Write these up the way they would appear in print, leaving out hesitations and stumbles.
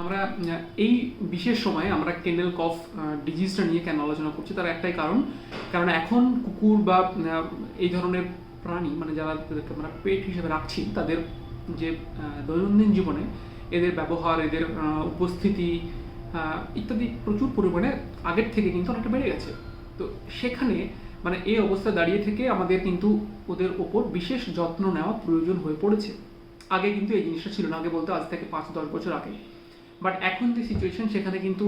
আমরা এই বিশেষ সময়ে আমরা কেনেল কফ ডিজিজটা নিয়ে কেন আলোচনা করছি তার একটাই কারণ এখন কুকুর বা এই ধরনের প্রাণী মানে যারা আমরা পেট হিসেবে রাখছি তাদের যে দৈনন্দিন জীবনে এদের ব্যবহার, এদের উপস্থিতি ইত্যাদি প্রচুর পরিমাণে আগের থেকে কিন্তু অনেকটা বেড়ে গেছে। তো সেখানে মানে এই অবস্থা দাঁড়িয়ে থেকে আমাদের কিন্তু ওদের ওপর বিশেষ যত্ন নেওয়া প্রয়োজন হয়ে পড়েছে। আগে কিন্তু এই জিনিসটা ছিল না, আগে বলতে আজ থেকে 5-10 বছর আগে। বাট এখন যে সিচুয়েশন সেখানে কিন্তু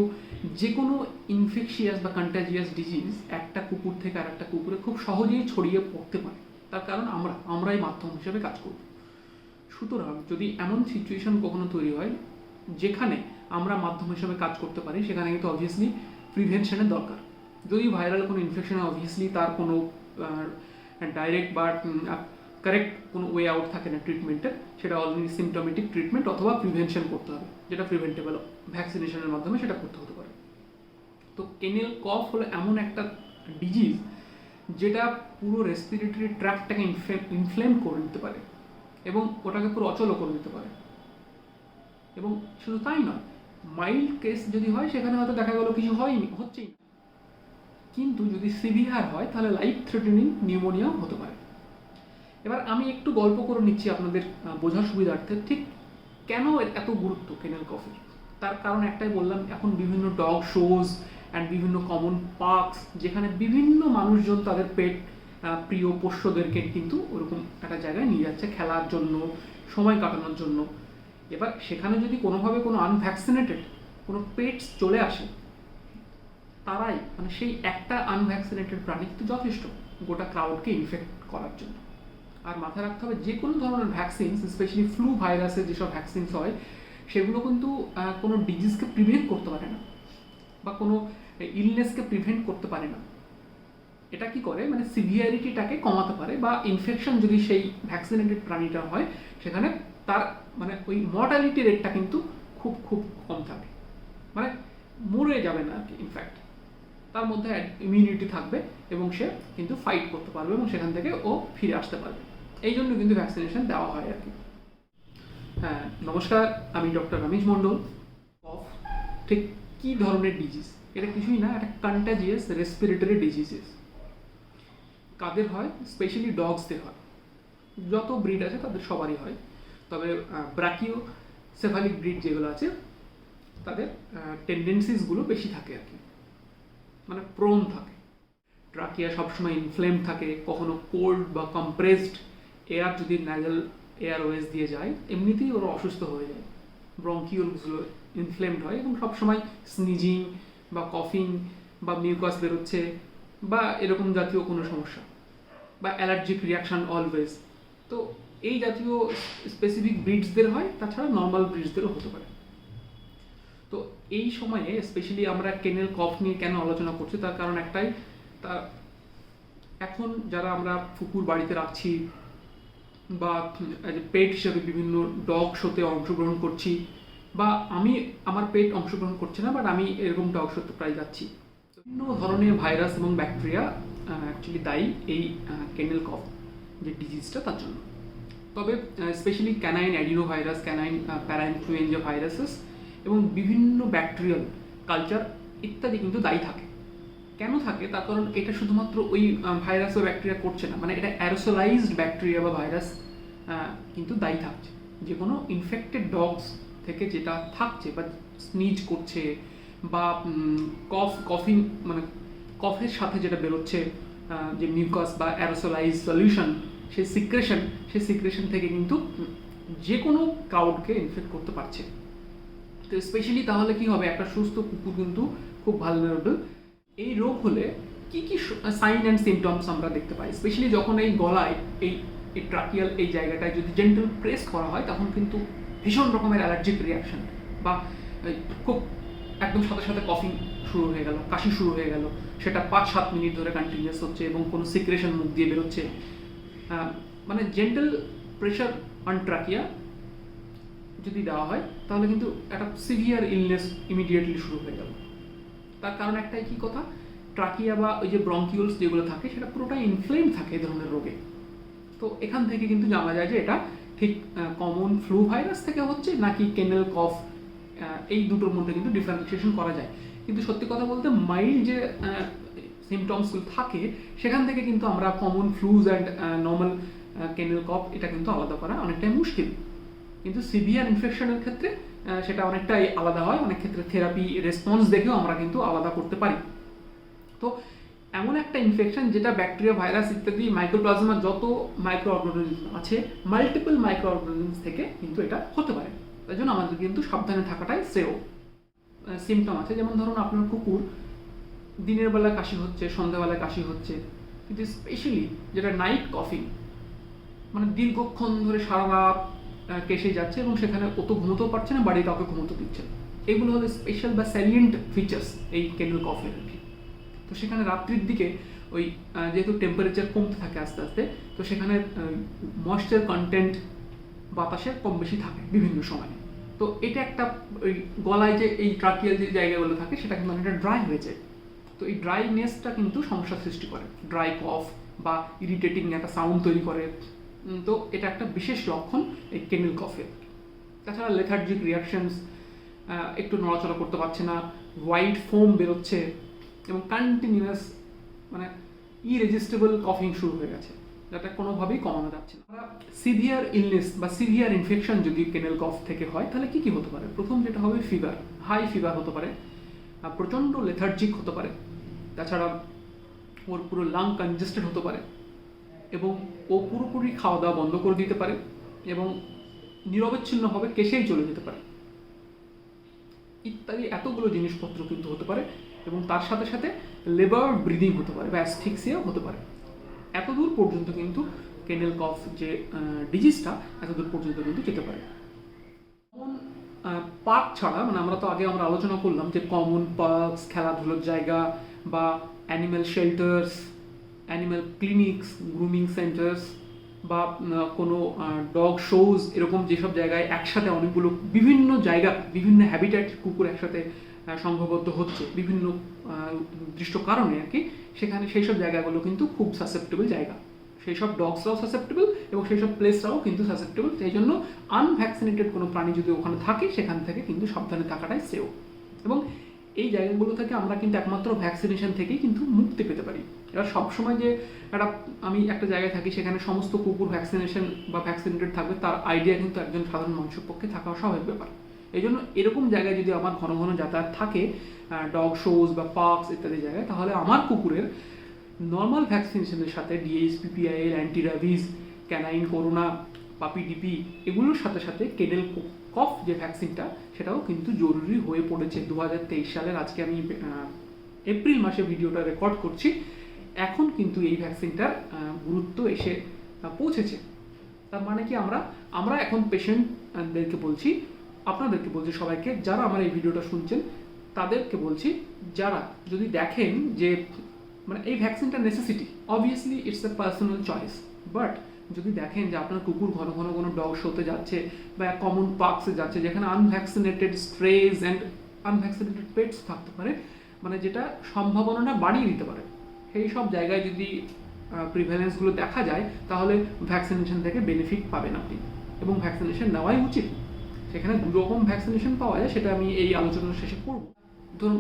যে কোনো ইনফেকশিয়াস বা কন্টাজিয়াস ডিজিজ একটা কুকুর থেকে আর একটা কুকুরে খুব সহজেই ছড়িয়ে পড়তে পারে। তার কারণ আমরাই মাধ্যম হিসেবে কাজ করব। সুতরাং যদি এমন সিচুয়েশন কখনো তৈরি হয় যেখানে আমরা মাধ্যম হিসেবে কাজ করতে পারি, সেখানে কিন্তু অবভিয়াসলি প্রিভেনশনের দরকার। যদি ভাইরাল কোনো ইনফেকশন হয় অবভিয়াসলি তার কোনো ডাইরেক্ট বা কারেক্ট কোনো ওয়ে আউট থাকে না ট্রিটমেন্টের, সেটা অলরেডি সিমটোমেটিক ট্রিটমেন্ট অথবা প্রিভেনশন করতে হবে, যেটা প্রিভেন্টেবল ভ্যাকসিনেশনের মাধ্যমে সেটা করতে হতে পারে। তো কেনেল কফ হলো এমন একটা ডিজিজ যেটা পুরো রেসপিরেটরি ট্র্যাক্টটাকে ইনফ্লেম করে দিতে পারে এবং ওটাকে পুরো অচলও করে দিতে পারে। এবং শুধু তাই নয়, মাইল্ড কেস যদি হয় সেখানে হয়তো দেখা গেল কিছু হচ্ছেই না, কিন্তু যদি সিভিয়ার হয় তাহলে লাইফ থ্রেটেনিং নিউমোনিয়াও হতে পারে। এবার আমি একটু গল্প করে নিচ্ছি আপনাদের বোঝার সুবিধার্থে ঠিক কেন এত গুরুত্ব কেনেল কফের। তার কারণ একটাই বললাম, এখন বিভিন্ন ডগ শোজ অ্যান্ড বিভিন্ন কমন পার্কস যেখানে বিভিন্ন মানুষজন তাদের পেট প্রিয় পোষ্যদেরকে কিন্তু ওরকম একটা জায়গায় নিয়ে যাচ্ছে খেলার জন্য, সময় কাটানোর জন্য। এবার সেখানে যদি কোনোভাবে কোনো আনভ্যাকসিনেটেড কোনো পেটস চলে আসে, তারাই মানে সেই একটা আনভ্যাকসিনেটেড প্রাণী কিন্তু যথেষ্ট গোটা ক্রাউডকে ইনফেক্ট করার জন্য। আর মাথায় রাখতে হবে যে কোনো ধরনের ভ্যাকসিনস, স্পেশালি ফ্লু ভাইরাসের যেসব ভ্যাকসিনস হয় সেগুলো কিন্তু কোনো ডিজিজকে প্রিভেন্ট করতে পারে না বা কোনো ইলনেসকে প্রিভেন্ট করতে পারে না। এটা কি করে মানে সিভিয়ারিটিটাকে কমাতে পারে, বা ইনফেকশন যদি সেই ভ্যাকসিনেটেড প্রাণীটা হয় সেখানে তার মানে ওই মর্টালিটি রেটটা কিন্তু খুব খুব কম থাকে, মানে মরে যাবে না আর কি। ইনফ্যাক্ট তার মধ্যে ইমিউনিটি থাকবে এবং সে কিন্তু ফাইট করতে পারবে এবং সেখান থেকে ও ফিরে আসতে পারবে। এই জন্য কিন্তু ভ্যাকসিনেশন দেওয়া হয় আর কি। হ্যাঁ, নমস্কার, আমি ডক্টর রমেশ মণ্ডল। কফ ঠিক কী ধরনের ডিজিজ? এটা কিছুই না, একটা কন্টাজিয়াস রেসপিরেটরি ডিজিজেস। কাদের হয়? স্পেশালি ডগসদের হয়। যত ব্রিড আছে তাদের সবারই হয়, তবে ব্রাকিও সেফালিক ব্রিড যেগুলো আছে তাদের টেন্ডেন্সিসগুলো বেশি থাকে আর কি, মানে প্রোন থাকে। ট্রাকিয়া সবসময় ইনফ্লেম থাকে, কখনো কোল্ড বা কম্প্রেসড এয়ার যদি ন্যাজাল এয়ারওয়েজ দিয়ে যায় এমনিতেই ওরা অসুস্থ হয়ে যায়, ব্রঙ্কিওলসগুলো ইনফ্লেমড হয় এবং সবসময় স্নিজিং বা কফিং বা মিউকাস বেরোচ্ছে বা এরকম জাতীয় কোনো সমস্যা বা অ্যালার্জিক রিয়াকশান অলওয়েজ। তো এই জাতীয় স্পেসিফিক ব্রিডসদের হয়, তাছাড়া নর্মাল ব্রিডসদেরও হতে পারে। তো এই সময়ে স্পেশালি আমরা কেনেল কফ নিয়ে কেন আলোচনা করছি তার কারণ একটাই, তা এখন যারা আমরা কুকুর বাড়িতে রাখছি বা পেট হিসেবে বিভিন্ন ডগ শোতে অংশগ্রহণ করছি, বা আমার পেট অংশগ্রহণ করছে না বাট আমি এরকম ডগ শোতে প্রায় যাচ্ছি, বিভিন্ন ধরনের ভাইরাস এবং ব্যাকটেরিয়া অ্যাকচুয়ালি দায়ী এই কেনেল কফ যে ডিজিজটা তার জন্য। তবে specially canine adeno virus, canine parainfluenza viruses এবং বিভিন্ন ব্যাকটেরিয়াল কালচার ইত্যাদি কিন্তু দায়ী থাকে। কেন থাকে তার কারণ এটা শুধুমাত্র ওই ভাইরাস বা ব্যাকটেরিয়া করছে না, মানে এটা অ্যারোসোলাইজড ব্যাকটেরিয়া বা ভাইরাস কিন্তু দায়ী থাকছে। যে কোনো ইনফেক্টেড ডগস থেকে যেটা থাকছে বা স্নিজ করছে বা কফিং মানে কফের সাথে যেটা বেরোচ্ছে যে মিউকাস বা অ্যারোসোলাইজ সলিউশন, সেই সিক্রেশন থেকে কিন্তু যে কোনো ক্রাউডকে ইনফেক্ট করতে পারছে। তো স্পেশালি তাহলে কি হবে, একটা সুস্থ কুকুর কিন্তু খুব ভালনারেবল। এই রোগ হলে কি কি সাইন অ্যান্ড সিমটমস আমরা দেখতে পাই, স্পেশালি যখন এই গলায় এই ট্রাকিয়াল এই জায়গাটায় যদি জেন্টাল প্রেস করা হয় তখন কিন্তু ভীষণ রকমের অ্যালার্জিক রিয়াকশন বা খুব একদম সাথে সাথে কফিং শুরু হয়ে গেল, কাশি শুরু হয়ে গেল, সেটা 5-7 মিনিট ধরে কন্টিনিউয়াস হচ্ছে এবং কোনো সিক্রেশন মুখ দিয়ে বেরোচ্ছে, মানে জেন্টাল প্রেশার অন ট্রাকিয়া যদি দেওয়া হয় তাহলে কিন্তু একটা সিভিয়ার ইলনেস ইমিডিয়েটলি শুরু হয়ে গেল। তার কারণ একটাই কি কথা, ট্রাকিয়া বা ওই যে ব্রঙ্কিওলস যেগুলো থাকে সেটা পুরোটাই ইনফ্লেম থাকে এই ধরনের রোগে। তো এখান থেকে কিন্তু জানা যায় যে এটা ঠিক কমন ফ্লু ভাইরাস থেকে হচ্ছে নাকি কেনেল কফ এই দুটোর মধ্যে কিন্তু ডিফারেন্সিয়েশন করা যায়। কিন্তু সত্যি কথা বলতে মাইল্ড যে সিমটমসগুলো থাকে সেখান থেকে কিন্তু আমরা কমন ফ্লুজ অ্যান্ড নর্মাল কেনেল কফ এটা কিন্তু আলাদা করা অনেকটাই মুশকিল। কিন্তু সিভিয়ার ইনফেকশনের ক্ষেত্রে সেটা অনেকটাই আলাদা হয়, অনেক ক্ষেত্রে থেরাপি রেসপন্স দেখেও আমরা কিন্তু আলাদা করতে পারি। তো এমন একটা ইনফেকশন যেটা ব্যাকটেরিয়া, ভাইরাস ইত্যাদি মাইক্রোপ্লাজমা যত মাইক্রো অর্গানিজম আছে মাল্টিপল মাইক্রো অর্গানিজম থেকে কিন্তু এটা হতে পারে। তাই জন্য আমাদের কিন্তু সাবধানে থাকাটাই শ্রেয়। সিমটম আছে, যেমন ধরুন আপনার কুকুর দিনের বেলা কাশি হচ্ছে, সন্ধ্যাবেলায় কাশি হচ্ছে, কিন্তু স্পেশালি যেটা নাইট কফিং, মানে দীর্ঘক্ষণ ধরে সারা রাত কেসে যাচ্ছে এবং সেখানে অত ঘুমোতেও পারছে না, বাড়ির কাউকে ঘুমোতে দিচ্ছে না, এগুলো হলো স্পেশাল বা স্যালিয়েন্ট ফিচার্স এই কেনেল কফের। তো সেখানে রাত্রির দিকে ওই যেহেতু টেম্পারেচার কমতে থাকে আস্তে আস্তে, তো সেখানে ময়েশ্চার কন্টেন্ট বাতাসে কম বেশি থাকে বিভিন্ন সময়। তো এটা একটা ওই গলায় যে এই ট্রাকিয়াল যে জায়গাগুলো থাকে সেটা কিন্তু অনেকটা ড্রাই হয়ে যায়। তো এই ড্রাইনেসটা কিন্তু সমস্যার সৃষ্টি করে, ড্রাই কফ বা ইরিটেটিং একটা সাউন্ড তৈরি করে। তো এটা একটা বিশেষ লক্ষণ এই কেনেল কফের। তাছাড়া লেথার্জিক রিয়াকশনস, একটু নড়াচড়া করতে পারছে না, হোয়াইট ফোম বেরোচ্ছে এবং কন্টিনিউয়াস মানে ইরেজিস্টেবল কফিং শুরু হয়ে গেছে, যেটা কোনোভাবেই কমানো যাচ্ছে না। সিভিয়ার ইলনেস বা সিভিয়ার ইনফেকশন যদি কেনেল কফ থেকে হয় তাহলে কি কি হতে পারে? প্রথম যেটা হবে ফিভার, হাই ফিভার হতে পারে, প্রচণ্ড লেথার্জিক হতে পারে, তাছাড়া ওর পুরো লাং কনজেস্টেড হতে পারে এবং ও পুরোপুরি খাওয়া দাওয়া বন্ধ করে দিতে পারে এবং নিরবচ্ছিন্নভাবে কেসেই চলে যেতে পারে ইত্যাদি এতগুলো জিনিসপত্র কিন্তু হতে পারে। এবং তার সাথে সাথে লেবার ব্রিদিং হতে পারে বা অ্যাসফিক্সিয়াও হতে পারে। এতদূর পর্যন্ত কিন্তু কেনেল কফ যে ডিজিজটা এতদূর পর্যন্ত কিন্তু যেতে পারে। কমন পার্ক ছাড়া, মানে আমরা আলোচনা করলাম যে কমন পার্কস, খেলাধুলোর জায়গা বা animal shelters, animal clinics, grooming centers বা কোনো ডগ শোজ, এরকম যেসব জায়গায় একসাথে অনেকগুলো বিভিন্ন জায়গা, বিভিন্ন হ্যাবিট্যাট কুকুর একসাথে সংঘবদ্ধ হচ্ছে বিভিন্ন নির্দিষ্ট কারণে আর কি, সেখানে সেই সব জায়গাগুলো কিন্তু খুব সাসেপ্টেবল জায়গা। সেই সব ডগসরাও সাসেপ্টেবল এবং সেই সব প্লেসরাও কিন্তু সাসেপ্টেবল। সেই জন্য আনভ্যাকসিনেটেড কোনো প্রাণী যদি ওখানে থাকে সেখান থেকে কিন্তু সাবধানে থাকাটাই শ্রেয়। এবং এই জায়গাগুলো থেকে আমরা কিন্তু একমাত্র ভ্যাকসিনেশন থেকেই কিন্তু মুক্তি পেতে পারি। এবার সবসময় যে আমি একটা জায়গায় থাকি সেখানে সমস্ত কুকুর ভ্যাকসিনেশন বা ভ্যাকসিনেটেড থাকবে তার আইডিয়া কিন্তু একজন সাধারণ মানুষের পক্ষে থাকা স্বাভাবিক ব্যাপার। এই জন্য এরকম জায়গায় যদি আমার ঘন ঘন যাতায়াত থাকে, ডগ শোজ বা পার্কস ইত্যাদি জায়গায়, তাহলে আমার কুকুরের নর্মাল ভ্যাকসিনেশনের সাথে DH, PPIL, anti rabies, canine corona, puppy DP এগুলোর সাথে সাথে কেনেল কফ যে ভ্যাকসিনটা সেটাও কিন্তু জরুরি হয়ে পড়েছে। 2023 সালের আজকে আমি এপ্রিল মাসে ভিডিওটা রেকর্ড করছি, এখন কিন্তু এই ভ্যাকসিনটার গুরুত্ব এসে পৌঁছেছে। তার মানে কি আমরা এখন পেশেন্টদেরকে বলছি, আপনাদেরকে বলছি, সবাইকে যারা আমার এই ভিডিওটা শুনছেন তাদেরকে বলছি, যারা যদি দেখেন যে মানে এই ভ্যাকসিনটা necessity, obviously it's a personal choice, but যদি দেখেন যে আপনার কুকুর ঘন ঘন কোনো ডগ শোতে যাচ্ছে বা কমন পার্কসে যাচ্ছে যেখানে unvaccinated storage and unvaccinated pets থাকতে পারে, মানে যেটা সম্ভাবনাটা বাড়িয়ে দিতে পারে, সেই সব জায়গায় যদি প্রিভ্যালেন্সগুলো দেখা যায় তাহলে ভ্যাকসিনেশন থেকে বেনিফিট পাবেন আপনি এবং ভ্যাকসিনেশন নেওয়াই উচিত। সেখানে দু রকম ভ্যাকসিনেশন পাওয়া যায়, সেটা আমি এই আলোচনার শেষে করব। ধরুন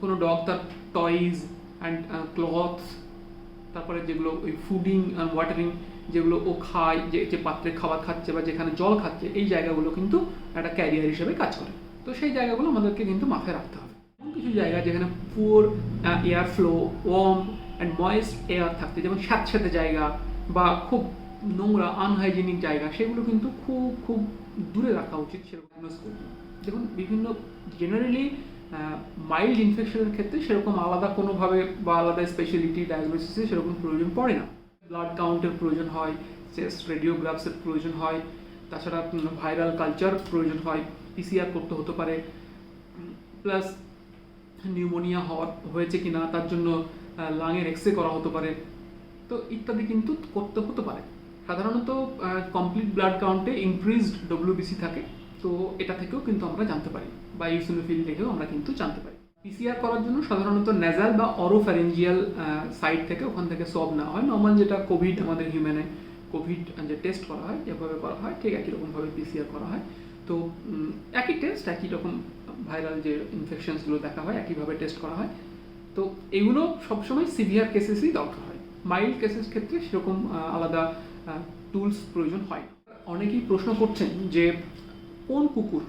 কোনো ডগ তার টয়স অ্যান্ড ক্লথস, তারপরে যেগুলো ওই ফুডিং অ্যান্ড ওয়াটারিং যেগুলো ও খায়, যে পাত্রে খাবার খাচ্ছে বা যেখানে জল খাচ্ছে, এই জায়গাগুলো কিন্তু একটা ক্যারিয়ার হিসেবে কাজ করে। তো সেই জায়গাগুলো আমাদেরকে কিন্তু মাথায় রাখতে হবে। কিছু জায়গা যেখানে poor air flow, warm and moist air থাকতে, যেমন স্যাঁতস্যাঁতে জায়গা বা খুব নোংরা আনহাইজেনিক জায়গা, সেগুলো কিন্তু খুব দূরে রাখা উচিত। সেরকম দেখুন বিভিন্ন জেনারেলি মাইল্ড ইনফেকশনের ক্ষেত্রে সেরকম আলাদা কোনোভাবে বা আলাদা স্পেশালিটি ডায়াগনোসিসে সেরকম প্রয়োজন পড়ে না। ব্লাড কাউন্টের প্রয়োজন হয়, চেস্ট রেডিওগ্রাফসের প্রয়োজন হয়, তাছাড়া ভাইরাল কালচার প্রয়োজন হয়, পিসিআর করতে হতে পারে, প্লাস নিউমোনিয়া হয়েছে কিনা তার জন্য লাংয়ের এক্সরে করা হতে পারে, তো ইত্যাদি কিন্তু করতে হতে পারে। সাধারণত কমপ্লিট ব্লাড কাউন্টে ইনক্রিজড ডব্লিউবিসি থাকে, তো এটা থেকেও কিন্তু আমরা জানতে পারি, বা ইউসিনোফিল থেকেও আমরা কিন্তু জানতে পারি। পিসিআর করার জন্য সাধারণত নেজাল বা অরোফ্যারেঞ্জিয়াল সাইট থেকে ওখান থেকে সব নেওয়া হয়। নর্মাল যেটা কোভিড আমাদের হিউম্যানে কোভিড যে টেস্ট করা হয় যেভাবে করা হয় ঠিক একই রকমভাবে পিসিআর করা হয়। তো একই টেস্ট, একই রকম ভাইরাল যে ইনফেকশনসগুলো দেখা হয় একইভাবে টেস্ট করা হয়। তো এগুলো সবসময় সিভিয়ার কেসেসই দরকার হয়, মাইল্ড কেসেস ক্ষেত্রে সেরকম আলাদা টুলস প্রয়োজন হয় না। অনেকেই প্রশ্ন করছেন যে কোন কুকুর,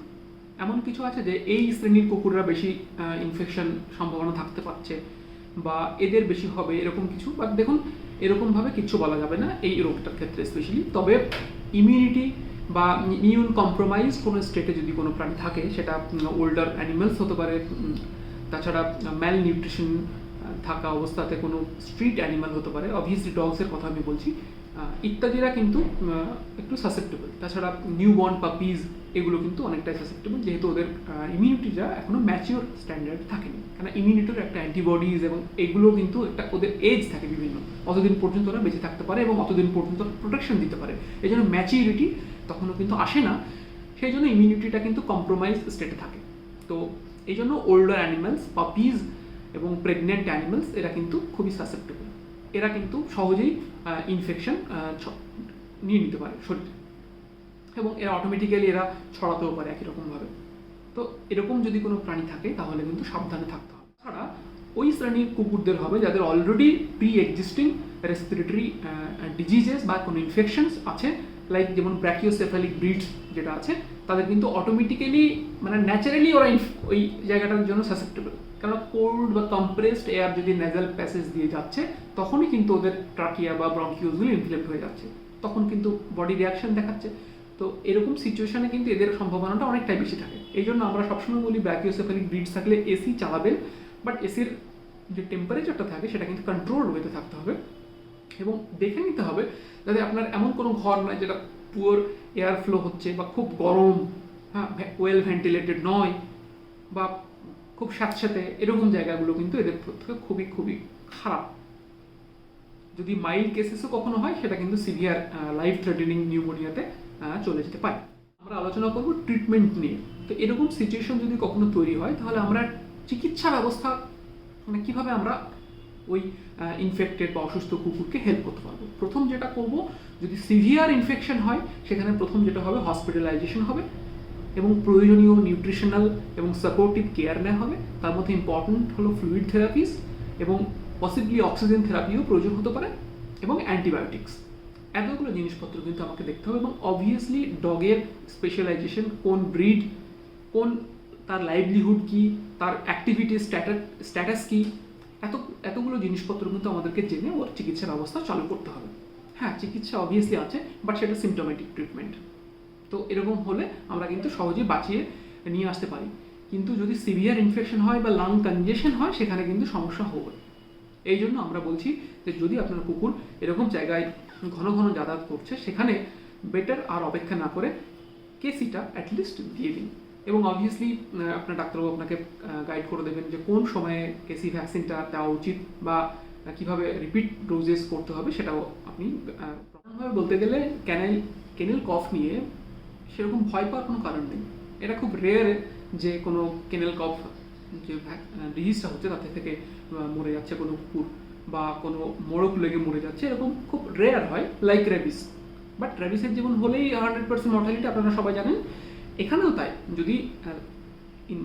এমন কিছু আছে যে এই শ্রেণীর কুকুররা বেশি ইনফেকশন সম্ভাবনা থাকতে পারছে বা এদের বেশি হবে এরকম কিছু। বাট দেখুন, এরকমভাবে কিচ্ছু বলা যাবে না এই রোগটার ক্ষেত্রে স্পেশালি। তবে ইমিউনিটি বা ইমিউন কম্প্রোমাইজ কোনো স্টেটে যদি কোনো প্রাণী থাকে, সেটা ওল্ডার অ্যানিমালস হতে পারে, তাছাড়া ম্যাল নিউট্রিশন থাকা অবস্থাতে কোনো স্ট্রিট অ্যানিমাল হতে পারে, অবভিয়াসলি ডগসের কথা আমি বলছি, ইত্যাদিরা কিন্তু একটু সাসেপ্টেবল। তাছাড়া নিউ বর্ন পাপিজ এগুলো কিন্তু অনেকটাই সাসেপ্টেবল, যেহেতু ওদের ইমিউনিটিটা এখনও ম্যাচিওর স্ট্যান্ডার্ড থাকেনি। কারণ ইমিউনিটির একটা অ্যান্টিবডিজ এবং এগুলো কিন্তু একটা ওদের এজ থাকে বিভিন্ন, অতদিন পর্যন্ত ওরা বেঁচে থাকতে পারে এবং অতদিন পর্যন্ত প্রোটেকশন দিতে পারে। এই জন্য ম্যাচিউরিটি তখনও কিন্তু আসে না, সেই জন্য ইমিউনিটিটা কিন্তু কম্প্রোমাইজ স্টেটে থাকে। তো এই জন্য ওল্ডার অ্যানিমালস, পাপিজ এবং প্রেগনেন্ট অ্যানিমালস এরা কিন্তু খুবই সাসেপ্টেবল। এরা কিন্তু সহজেই ইনফেকশন নিয়ে নিতে পারে শরীরে এবং এরা অটোমেটিক্যালি এরা ছড়াতেও পারে একই রকমভাবে। তো এরকম যদি কোনো প্রাণী থাকে তাহলে কিন্তু সাবধানে থাকতে হবে। ছাড়া ওই শ্রেণীর কুকুরদের হবে যাদের already pre existing respiratory diseases বা কোনো ইনফেকশনস আছে, লাইক যেমন ব্র্যাকিওসেফালিক ব্রিডস যেটা আছে, তাদের কিন্তু অটোমেটিক্যালি মানে ন্যাচারালি ওরা ওই জায়গাটার জন্য সাসেপ্টেবল। কারণ কোল্ড বা কম্প্রেসড এয়ার যদি নেজাল প্যাসেজ দিয়ে যাচ্ছে, তখনই কিন্তু ওদের ট্রাকিয়া বা ব্রঙ্কিওসগুলো ইনফ্লেক্ট হয়ে যাচ্ছে, তখন কিন্তু বডি রিয়াকশন দেখাচ্ছে। তো এরকম সিচুয়েশনে কিন্তু এদের সম্ভাবনাটা অনেকটাই বেশি থাকে। এই জন্য আমরা সবসময় বলি ব্র্যাকিওসেফালিক ব্রিডস থাকলে এসি চালাবেন, বাট এসির যে টেম্পারেচারটা থাকে সেটা কিন্তু কন্ট্রোল ওয়েতে থাকতে হবে এবং দেখে নিতে হবে যাতে আপনার এমন কোনো ঘর নয় যেটা পুয়ার এয়ার ফ্লো হচ্ছে বা খুব গরম, হ্যাঁ, ওয়েল ভেন্টিলেটেড নয় বা খুব স্যাঁতস্যাঁতে, এরকম জায়গাগুলো কিন্তু এদের পক্ষে খুবই খুবই খারাপ। যদি মাইল্ড কেসেসও কখনো হয়, সেটা কিন্তু সিভিয়ার লাইফ থ্রেটেনিং নিউমোনিয়াতে চলে যেতে পারে। আমরা আলোচনা করব ট্রিটমেন্ট নিয়ে। তো এরকম সিচুয়েশন যদি কখনো তৈরি হয়, তাহলে আমরা চিকিৎসা ব্যবস্থা মানে কীভাবে আমরা ওই ইনফেক্টেড বা অসুস্থ কুকুরকে হেল্প করতে পারবো। প্রথম যেটা করব, যদি সিভিয়ার ইনফেকশন হয় সেখানে প্রথম যেটা হবে হসপিটালাইজেশন হবে এবং প্রয়োজনীয় নিউট্রিশনাল এবং সাপোর্টিভ কেয়ার নেওয়া হবে। তার মধ্যে ইম্পর্টেন্ট হলো ফ্লুইড থেরাপিস এবং পসিবলি অক্সিজেন থেরাপিও প্রয়োজন হতে পারে এবং অ্যান্টিবায়োটিক্স। এতগুলো জিনিসপত্র কিন্তু আমাকে দেখতে হবে এবং অবভিয়াসলি ডগের স্পেশালাইজেশন, কোন ব্রিড, কোন তার লাইভলিহুড কি, তার অ্যাক্টিভিটি স্ট্যাটাস কি, এতগুলো জিনিসপত্র কিন্তু আমাদেরকে জেনে ওর চিকিৎসা ব্যবস্থা চালু করতে হবে। হ্যাঁ, চিকিৎসা অবভিয়াসলি আছে, বাট সেটা সিমটোমেটিক ট্রিটমেন্ট। তো এরকম হলে আমরা কিন্তু সহজেই বাঁচিয়ে নিয়ে আসতে পারি। কিন্তু যদি সিভিয়ার ইনফেকশন হয় বা লাং কনজেশন হয়, সেখানে কিন্তু সমস্যা হবে। এই জন্য আমরা বলছি যে যদি আপনার কুকুর এরকম জায়গায় ঘন ঘন যাতায়াত করছে, সেখানে বেটার আর অপেক্ষা না করে কেসিটা অ্যাটলিস্ট দিয়ে দিন এবং অবভিয়াসলি আপনার ডাক্তারবাবু আপনাকে গাইড করে দেবেন যে কোন সময়ে কেসি ভ্যাকসিনটা দেওয়া উচিত বা কীভাবে রিপিট ডোজেস করতে হবে, সেটাও আপনি প্রথমভাবে বলতে গেলে কেনেল কফ নিয়ে সেরকম ভয় পাওয়ার কোনো কারণ নেই। এটা খুব রেয়ার যে কোনো কেনেল কফ যে ডিজিজটা হচ্ছে তাতে থেকে মরে যাচ্ছে কোনো কুকুর বা কোনো মোড়ক লেগে মরে যাচ্ছে, এরকম খুব রেয়ার হয়, লাইক রেবিস। বাট রেবিসের যেমন হলেই 100% মর্টালিটি আপনারা সবাই জানেন, এখানেও তাই। যদি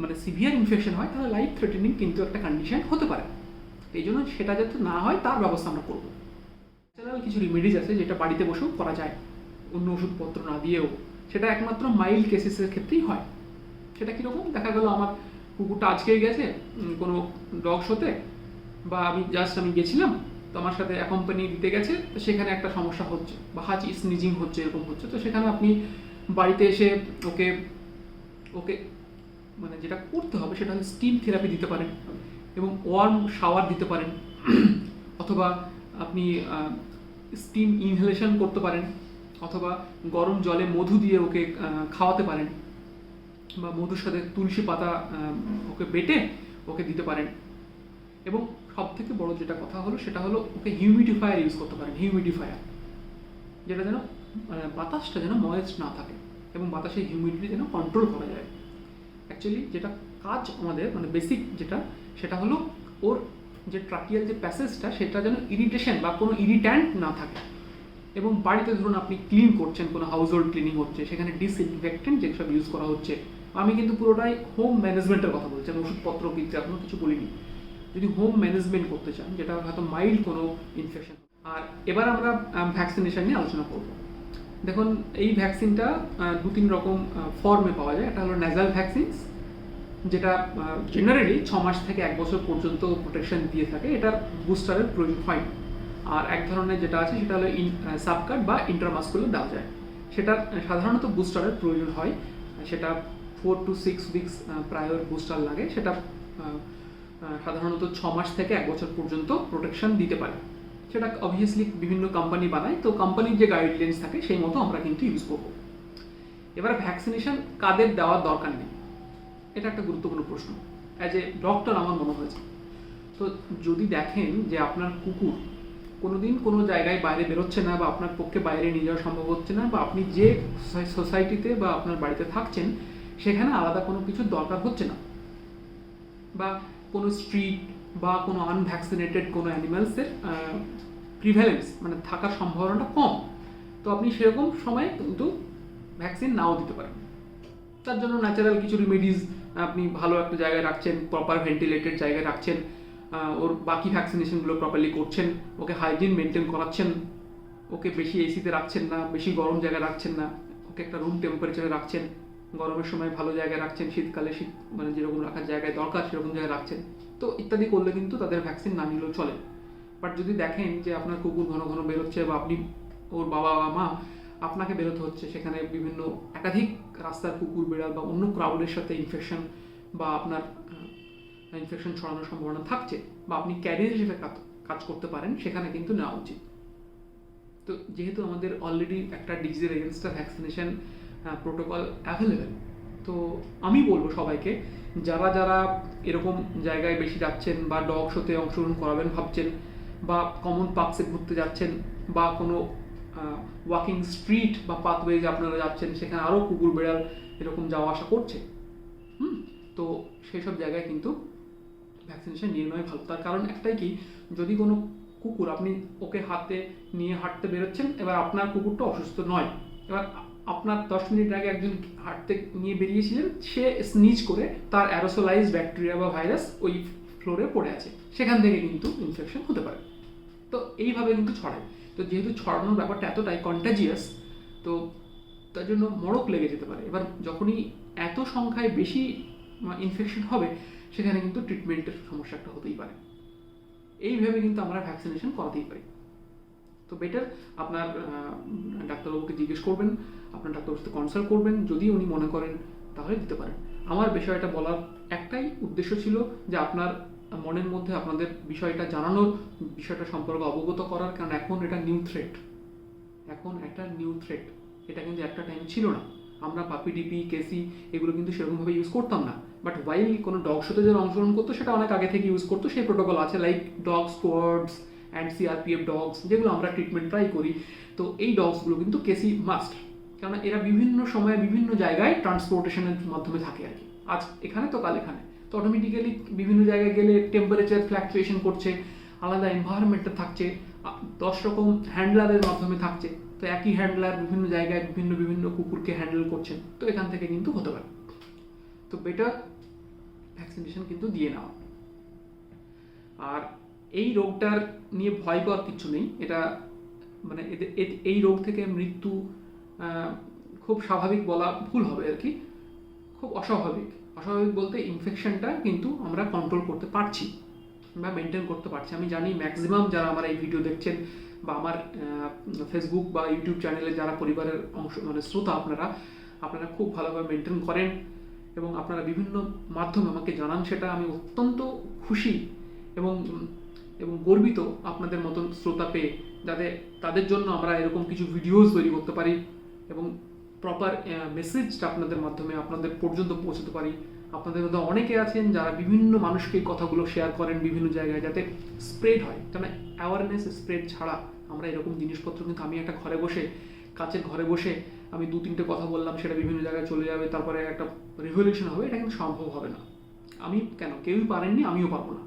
মানে সিভিয়ার ইনফেকশন হয়, তাহলে লাইফ থ্রেটেনিং কিন্তু একটা কন্ডিশন হতে পারে। এই জন্য সেটা যাতে না হয় তার ব্যবস্থা আমরা করবো। ন্যাচারাল কিছু রেমেডিজ আছে যেটা বাড়িতে বসেও করা যায়, অন্য ওষুধপত্র না দিয়েও। সেটা একমাত্র মাইল্ড কেসেসের ক্ষেত্রেই হয়। সেটা কীরকম, দেখা গেল আমার কুকুরটা আজকেই গেছে কোনো ডগ শোতে, বা আমি গেছিলাম, তো আমার সাথে অ্যাকম্পানি দিতে গেছে, তো সেখানে একটা সমস্যা হচ্ছে বা হাঁচি স্নিজিং হচ্ছে, এরকম হচ্ছে। তো সেখানে আপনি বাড়িতে এসে ওকে মানে যেটা করতে হবে সেটা হচ্ছে স্টিম থেরাপি দিতে পারেন এবং ওয়ার্ম শাওয়ার দিতে পারেন, অথবা আপনি স্টিম ইনহেলেশন করতে পারেন, অথবা গরম জলে মধু দিয়ে ওকে খাওয়াতে পারেন, বা মধুর সাথে তুলসী পাতা ওকে বেটে ওকে দিতে পারেন। এবং সব থেকে বড় যেটা কথা হলো সেটা হলো ওকে হিউমিডিফায়ার ইউজ করতে পারেন, হিউমিডিফায়ার, যেটা যেন বাতাসটা যেন ময়েস্ট না থাকে এবং বাতাসের হিউমিডিটি যেন কন্ট্রোল করা যায়। অ্যাকচুয়ালি যেটা কাজ আমাদের মানে বেসিক যেটা, সেটা হলো ওর যে ট্রাকিয়াল যে প্যাসেজটা, সেটা যেন ইরিটেশন বা কোনো ইরিট্যান্ট না থাকে। এবং বাড়িতে ধরুন আপনি ক্লিন করছেন, কোনো হাউস হোল্ড ক্লিনিং হচ্ছে, সেখানে ডিসইনফেক্টেন্ট যেসব ইউজ করা হচ্ছে, আমি কিন্তু পুরোটাই হোম ম্যানেজমেন্টের কথা বলছি, আমি ওষুধপত্র কিনতে এখনো কিছু বলিনি। যদি হোম ম্যানেজমেন্ট করতে চান, যেটা হয়তো মাইল্ড কোনো ইনফেকশন। আর এবার আমরা ভ্যাকসিনেশন নিয়ে আলোচনা করব। দেখুন, এই ভ্যাকসিনটা 2-3 রকম ফর্মে পাওয়া যায়। একটা হলো ন্যাজাল ভ্যাকসিনস, যেটা জেনারেলি 6 মাস থেকে 1 বছর পর্যন্ত প্রোটেকশন দিয়ে থাকে, এটার বুস্টারের প্রয়োজন হয়। আর এক ধরনের যেটা আছে সেটা হলো সাবকাট বা ইন্ট্রামাসকুলার দেওয়া যায়, সেটা সাধারণত বুস্টারের প্রয়োজন হয়। সেটা 4 to 6 উইকস প্রায়র বুস্টার লাগে, সেটা সাধারণত 6 মাস থেকে 1 বছর পর্যন্ত প্রোটেকশন দিতে পারে। সেটা অবভিয়াসলি বিভিন্ন কোম্পানি বানায়, তো কোম্পানির যে গাইডলাইন্স থাকে সেই মতো আমরা কিন্তু ইউজ করব। এবার ভ্যাকসিনেশন কাদের দেওয়ার দরকার নেই, এটা একটা গুরুত্বপূর্ণ প্রশ্ন। অ্যাজ এ ডক্টর আমার মনে হয়েছে, তো যদি দেখেন যে আপনার কুকুর কোনোদিন কোনো জায়গায় বাইরে বেরোচ্ছে না, বা আপনার পক্ষে বাইরে নিয়ে যাওয়া সম্ভব হচ্ছে না, বা আপনি যে সোসাইটিতে বা আপনার বাড়িতে থাকছেন সেখানে আলাদা কোনো কিছুর দরকার হচ্ছে না, বা কোনো স্ট্রিট বা কোনো আনভ্যাকসিনেটেড কোনো অ্যানিমালসের প্রিভ্যালেন্স মানে থাকার সম্ভাবনাটা কম, তো আপনি সেরকম সময়ে কিন্তু ভ্যাকসিন নাও দিতে পারেন। তার জন্য ন্যাচারাল কিছু রেমেডিজ আপনি ভালো একটা জায়গায় রাখছেন, প্রপার ভেন্টিলেটেড জায়গায় রাখছেন, ওর বাকি ভ্যাকসিনেশনগুলো প্রপারলি করছেন, ওকে হাইজিন মেনটেন করাচ্ছেন, ওকে বেশি এসিতে রাখছেন না, বেশি গরম জায়গায় রাখছেন না, ওকে একটা রুম টেম্পারেচারে রাখছেন, গরমের সময় ভালো জায়গায় রাখছেন, শীতকালে শীত মানে যেরকম রাখার জায়গায় দরকার সেরকম জায়গায় রাখছেন, তো ইত্যাদি করলে কিন্তু তাদের ভ্যাকসিন না নিলেও চলে। বাট যদি দেখেন যে আপনার কুকুর ঘন ঘন বেরোচ্ছে, বা আপনি ওর বাবা বা মা আপনাকে বেরোতে হচ্ছে, সেখানে বিভিন্ন একাধিক রাস্তার কুকুর বিড়াল বা অন্য ক্রাউডের সাথে ইনফেকশন বা আপনার ইনফেকশন ছড়ানোর সম্ভাবনা থাকছে, বা আপনি ক্যারিয়ার হিসেবে কাজ করতে পারেন, সেখানে কিন্তু নেওয়া উচিত। তো যেহেতু আমাদের অলরেডি একটা ডিজিজের এগেনস্ট ভ্যাকসিনেশন প্রোটোকল অ্যাভেলেবেল, তো আমি বলবো সবাইকে, যারা যারা এরকম জায়গায় বেশি যাচ্ছেন, বা ডগ শোতে অংশগ্রহণ করাবেন ভাবছেন, বা কমন পার্কসে ঘুরতে যাচ্ছেন, বা কোনো ওয়াকিং স্ট্রিট বা পাথওয়েজ আপনারা যাচ্ছেন, সেখানে আরও কুকুর বেড়াল এরকম যাওয়া আসা করছে, তো সেই সব জায়গায় কিন্তু ভ্যাকসিনেশন নিয়ে নেওয়াই ভালো। তার কারণ একটাই কি, যদি কোনো কুকুর আপনি ওকে হাতে নিয়ে হাঁটতে বেরোচ্ছেন, এবার আপনার কুকুরটা অসুস্থ নয়, এবার আপনার 10 মিনিট আগে একজন হাঁটতে নিয়ে বেরিয়েছিলেন, সে স্নিজ করে তার অ্যারোসোলাইজ ব্যাকটেরিয়া বা ভাইরাস ওই ফ্লোরে পড়ে আছে, সেখান থেকে কিন্তু ইনফেকশন হতে পারে। তো এইভাবে কিন্তু ছড়ায়। তো যেহেতু ছড়ানোর ব্যাপারটা এতটাই কন্টাজিয়াস, তো তার জন্য মড়ক লেগে যেতে পারে। এবার যখনই এত সংখ্যায় বেশি ইনফেকশন হবে, সেখানে কিন্তু ট্রিটমেন্টের সমস্যা একটা হতেই পারে। এইভাবে কিন্তু আমরা ভ্যাকসিনেশন করাতেই পারি। তো বেটার আপনার ডাক্তারবাবুকে জিজ্ঞেস করবেন, আপনার ডাক্তারবাবুর সাথে কনসাল্ট করবেন, যদি উনি মনে করেন তাহলে দিতে পারেন। আমার বিষয়টা বলার একটাই উদ্দেশ্য ছিল যে আপনার মনের মধ্যে আপনাদের বিষয়টা জানানোর, বিষয়টা সম্পর্কে অবগত করার, কারণ এখন এটা নিউ থ্রেট, এখন একটা নিউ থ্রেট, এটা কিন্তু একটা টাইম ছিল না। আমরা পাপি ডিপি কেসি এগুলো কিন্তু সেরকমভাবে ইউজ করতাম না, বাট ওয়াইল কোনো ডগ শোতে যারা অংশগ্রহণ করতো সেটা অনেক আগে থেকে ইউজ করতো, সেই প্রোটোকল আছে, like dog squads and CRPF dogs, যেগুলো আমরা ট্রিটমেন্ট ট্রাই করি। তো এই ডগসগুলো কিন্তু কেসি মাস্ট, কারণ এরা বিভিন্ন সময়ে বিভিন্ন জায়গায় ট্রান্সপোর্টেশনের মাধ্যমে থাকে আর কি, আজ এখানে তো কাল এখানে, তো অটোমেটিক্যালি বিভিন্ন জায়গায় গেলে টেম্পারেচার ফ্ল্যাকচুয়েশন করছে, আলাদা এনভায়রনমেন্টে থাকছে, 10 রকম হ্যান্ডলারের মাধ্যমে থাকছে, তো একই হ্যান্ডলার বিভিন্ন জায়গায় বিভিন্ন বিভিন্ন কুকুরকে হ্যান্ডেল করছেন, তো এখান থেকে কিন্তু হতে পারে। তো বেটার ভ্যাকসিনেশন কিন্তু দিয়ে নেওয়া। আর এই রোগটার নিয়ে ভয় পাওয়ার কিছু নেই, এটা মানে এই রোগ থেকে মৃত্যু খুব স্বাভাবিক বলা ভুল হবে আর কি, খুব অস্বাভাবিক বলতে ইনফেকশনটা কিন্তু আমরা কন্ট্রোল করতে পারছি বা মেনটেন করতে পারছি। আমি জানি ম্যাক্সিমাম যারা আমার এই ভিডিও দেখছেন, বা আমার ফেসবুক বা ইউটিউব চ্যানেলে যারা পরিবারের অংশ মানে শ্রোতা, আপনারা খুব ভালোভাবে মেনটেন করেন এবং আপনারা বিভিন্ন মাধ্যমে আমাকে জানান, সেটা আমি অত্যন্ত খুশি এবং গর্বিত আপনাদের মতন শ্রোতা পেয়ে, যাতে তাদের জন্য আমরা এরকম কিছু ভিডিওস তৈরি করতে পারি এবং প্রপার মেসেজটা আপনাদের মাধ্যমে আপনাদের পর্যন্ত পৌঁছতে পারি। আপনাদের মধ্যে অনেকে আছেন যারা বিভিন্ন মানুষকে কথাগুলো শেয়ার করেন বিভিন্ন জায়গায়, যাতে স্প্রেড হয়, কারণ অ্যাওয়ারনেস স্প্রেড ছাড়া আমরা এরকম জিনিসপত্র কিন্তু, আমি একটা ঘরে বসে কাচের ঘরে বসে আমি 2-3টে কথা বললাম, সেটা বিভিন্ন জায়গায় চলে যাবে, তারপরে একটা রিভলিউশন হবে, এটা কিন্তু সম্ভব হবে না। আমি কেন, কেউই পারেননি, আমিও পারবো না।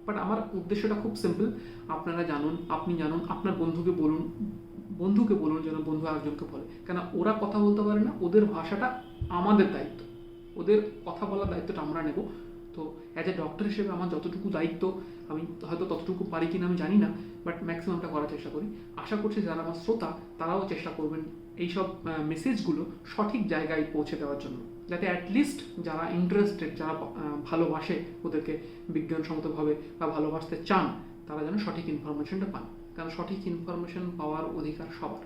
বাট আমার উদ্দেশ্যটা খুব সিম্পল, আপনারা জানুন, আপনি জানুন, আপনার বন্ধুকে বলুন যেন বন্ধু আরেকজনকে বলে, কেন ওরা কথা বলতে পারে না, ওদের ভাষাটা আমাদের দায়িত্ব, ওদের কথা বলার দায়িত্বটা আমরা নেব। তো অ্যাজ এ ডক্টর হিসেবে আমার যতটুকু দায়িত্ব, আমি হয়তো ততটুকু পারি কিনা আমি জানি না, বাট ম্যাক্সিমামটা করার চেষ্টা করি। আশা করছি যারা আমার শ্রোতা তারাও চেষ্টা করবেন এইসব মেসেজগুলো সঠিক জায়গায় পৌঁছে দেওয়ার জন্য, যাতে অ্যাটলিস্ট যারা ইন্টারেস্টেড, যারা ভালোবাসে ওদেরকে বিজ্ঞানসম্মতভাবে বা ভালোবাসতে চান, তারা যেন সঠিক ইনফরমেশনটা পান, কারণ সঠিক ইনফরমেশন পাওয়ার অধিকার সবার।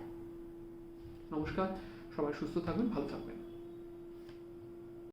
নমস্কার, সবাই সুস্থ থাকবেন, ভালো থাকবেন।